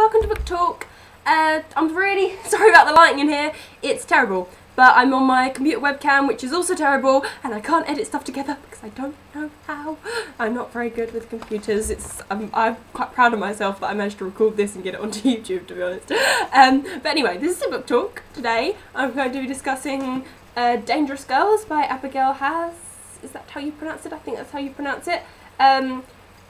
welcome to Booktalk. I'm really sorry about the lighting in here, it's terrible. But I'm on my computer webcam, which is also terrible, and I can't edit stuff together because I don't know how. I'm not very good with computers. I'm quite proud of myself that I managed to record this and get it onto YouTube, to be honest. But anyway, this is a book talk. Today I'm going to be discussing Dangerous Girls by Abigail Haas. Is that how you pronounce it? I think that's how you pronounce it.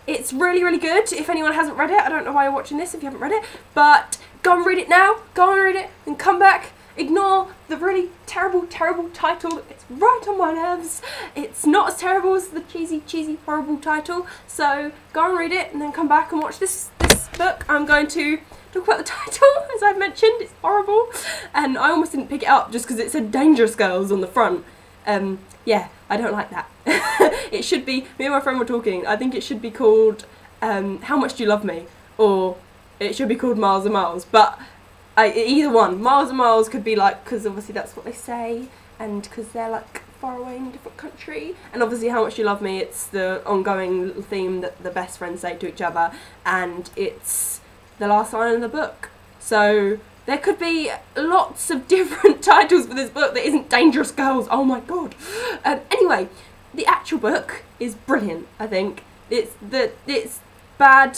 It's really, really good. If anyone hasn't read it, I don't know why you're watching this if you haven't read it, but go and read it now. Go and read it and come back. Ignore the really terrible, terrible title. It's right on my nerves. It's not as terrible as the cheesy, horrible title. So go and read it and then come back and watch this book. I'm going to talk about the title, as I've mentioned. It's horrible. And I almost didn't pick it up just because it said Dangerous Girls on the front. Yeah, I don't like that. It should be, me and my friend were talking, I think it should be called How Much Do You Love Me? Or it should be called Miles and Miles. But either one. Miles and Miles could be like, because obviously that's what they say, and because they're like far away in a different country. And obviously How Much You Love Me, it's the ongoing little theme that the best friends say to each other, and it's the last line of the book. So there could be lots of different titles for this book that isn't Dangerous Girls. Oh my god. Anyway, the actual book is brilliant, I think. It's bad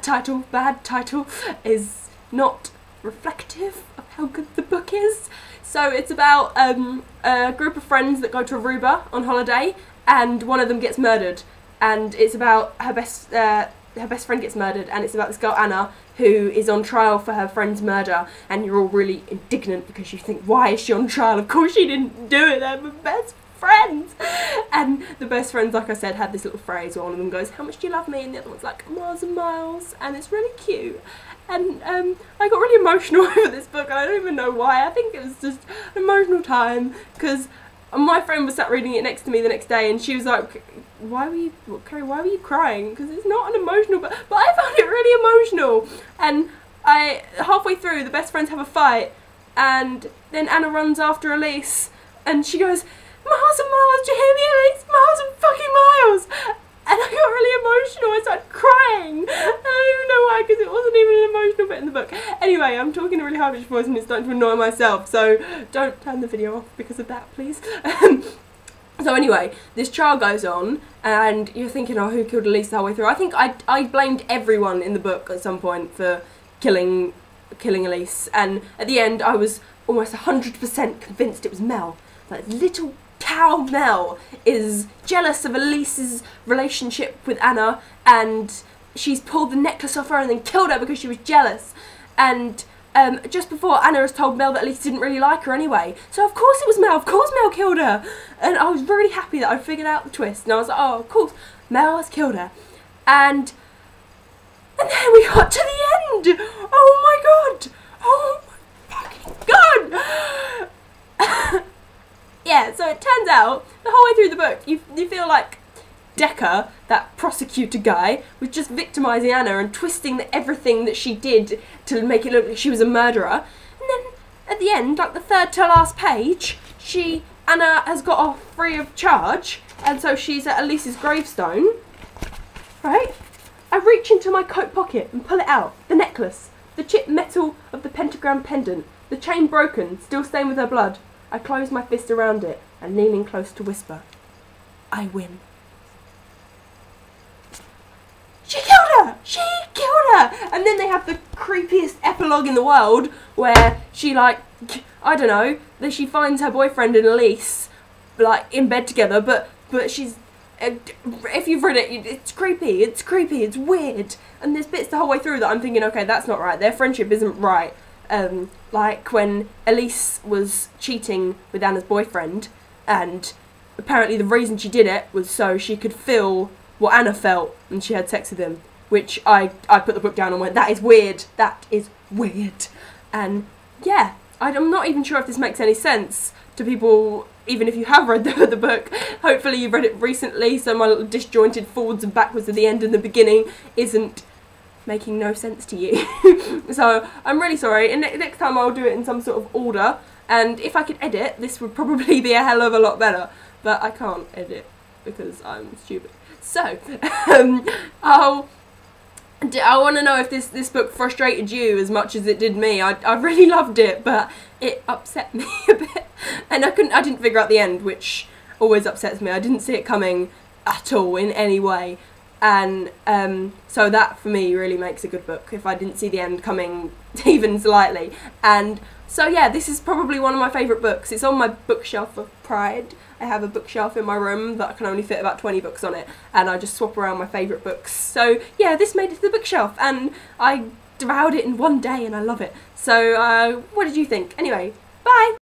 title is not reflective of how good the book is. So it's about a group of friends that go to Aruba on holiday, and one of them gets murdered, and it's about her best friend gets murdered, and it's about this girl Anna who is on trial for her friend's murder, and you're all really indignant because you think, why is she on trial? Of course she didn't do it, they're my best friends. And the best friends, like I said, had this little phrase where one of them goes, how much do you love me? And the other one's like, miles and miles, and it's really cute. And I got really emotional over this book, and I don't even know why. I think it was just an emotional time, because my friend was sat reading it next to me the next day, and she was like, Carrie, why were you crying? Because it's not an emotional book. But I found it really emotional. And halfway through, the best friends have a fight, and then Anna runs after Elise, and she goes, miles and miles, do you hear me, Elise? Miles and fucking miles. And I got really emotional, I started crying. I don't even know why, because it wasn't even an emotional bit in the book. Anyway, I'm talking in a really high-pitched voice and it's starting to annoy myself, so don't turn the video off because of that, please. So anyway, this trial goes on, and you're thinking, oh, who killed Elise the whole way through? I think I blamed everyone in the book at some point for killing Elise, and at the end I was almost 100% convinced it was Mel. That little cow Mel is jealous of Elise's relationship with Anna, and she's pulled the necklace off her and then killed her because she was jealous. And just before, Anna has told Mel that Elise didn't really like her anyway. So of course it was Mel, of course Mel killed her. And I was really happy that I figured out the twist, and I was like, oh, of course, Mel has killed her. And then we got to the end. Oh my god. Oh my fucking god. Yeah, so it turns out, the whole way through the book, you feel like Decker, that prosecutor guy, was just victimising Anna and twisting everything that she did to make it look like she was a murderer. And then, at the end, like the third to last page, Anna has got off free of charge, and so she's at Elise's gravestone, right? I reach into my coat pocket and pull it out, the necklace, the chipped metal of the pentagram pendant, the chain broken, still stained with her blood. I close my fist around it and leaning close to whisper, I win. She killed her! She killed her! And then they have the creepiest epilogue in the world where she, like, I don't know, that she finds her boyfriend and Elise, like, in bed together, but she's, if you've read it, it's creepy, it's weird. And there's bits the whole way through that I'm thinking, okay, that's not right, their friendship isn't right. Like when Elise was cheating with Anna's boyfriend, and apparently the reason she did it was so she could feel what Anna felt when she had sex with him, which I put the book down and went, that is weird, that is weird. And yeah, I'm not even sure if this makes any sense to people, even if you have read the book. Hopefully you've read it recently, so my little disjointed forwards and backwards at the end and the beginning isn't making no sense to you. So I'm really sorry, and next time I'll do it in some sort of order, and if I could edit, this would probably be a hell of a lot better, but I can't edit because I'm stupid. So I'll I want to know if this book frustrated you as much as it did me. I really loved it, but it upset me a bit, and I didn't figure out the end, which always upsets me. I didn't see it coming at all in any way, and so that for me really makes a good book if I didn't see the end coming even slightly. And so yeah, this is probably one of my favourite books. It's on my bookshelf of pride. I have a bookshelf in my room that can only fit about 20 books on it, and I just swap around my favourite books. So yeah, this made it to the bookshelf, and I devoured it in one day, and I love it. So what did you think? Anyway, bye!